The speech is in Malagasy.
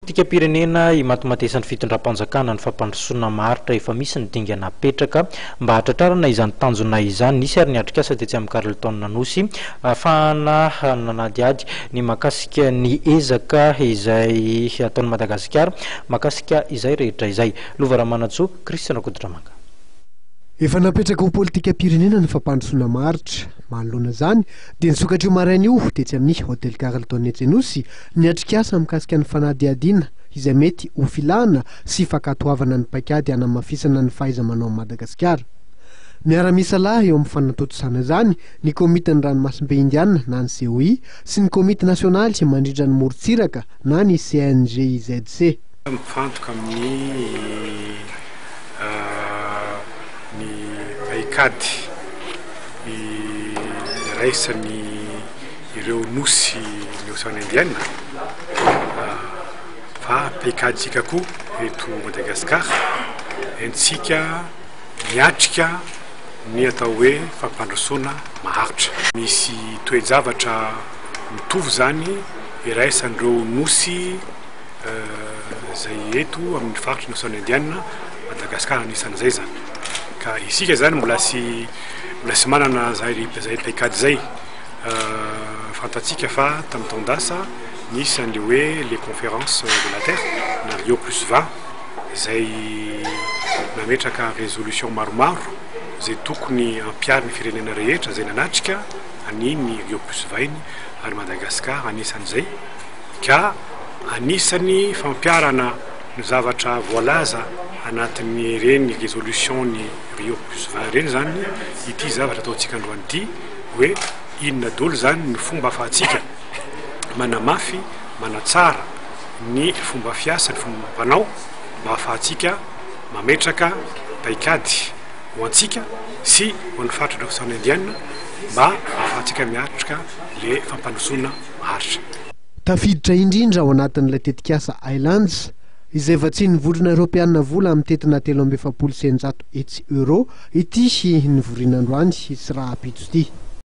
Tika pirenena I matomatesany fitondram-panjakana ny fampandrosoana maharitra efa misy ny dingana petraka mba hatratrarana izany tanjona izany nisy ary niatrikasa tetsy amin'ny Carleton Nosy ahafahana nanadiady ny makasika ny ezaka izay ataon'i Madagasikara makasika izay rehetra izay. Lovaramanatsoa Christian Kodramanga. Efa napetraka ho politika pirenena ny fampandrosoana maharitra. Manoloana zany dia nisokatra io maraina io tetsy amin'ny Hôtel Carleton Nosy niatrikasa mikasika ny fanadihadiana izay mety ho filana sy fankatoavana ny paikady hanamafisana ny fahaiza-manao Madagasikara. Miara-misa lahy eo amin'ny fanatotosana zany ny komitiny ranomasimbe indiana na ny COI sy ny komity nasionaly mandrindra ny morontsiraka na ny CNGIZC. Mifantoka amin'ny ny paikady raisany ireo nosy ny Océan Indien fa paikaditsika koa eto Madagasikara entsika miatrika ny atao hoe fampandrosoana maharitra. Misy toe-javatra mitovy zany iraisan'ireo nosy zay eto amin'ny faritry ny Océan Indien Madagasikara anisan'izay zany. Ka isika zany mbola sy manana zay paikady zay. Fantatsika fa tamin'ny taondasa nisy an'le hoe les conférences de la terre na Rio+20 zay nametraka résolution maromaro zay tokony ampiary ny firenena rehetra zay nanatrika aniny Rio+20 ary Madagasikara anisan'izay. Ka anisany fampiarana ny zavatra voalaza anatin'ny reny résolution ny Rio+20 reny zany ity zavatra ataontsika androany ity hoe inona daholo zany ny fomba ahafahantsika manamafy manatsara ny fomba fiasa ny fomba mpanao mba ahafahantsika mametraka paikady ho antsika sy ho an'ny faritry ny Océan Indien mba ahafahantsika miatrika le fampandrosoana maharitra. Tafiditra indrindra ao anatin'ilay tetikasa Islands izay vatsiny votrina Europeana vola amin'ny tetina 370 euro ity ny vorian'androany sy raha apitso ity.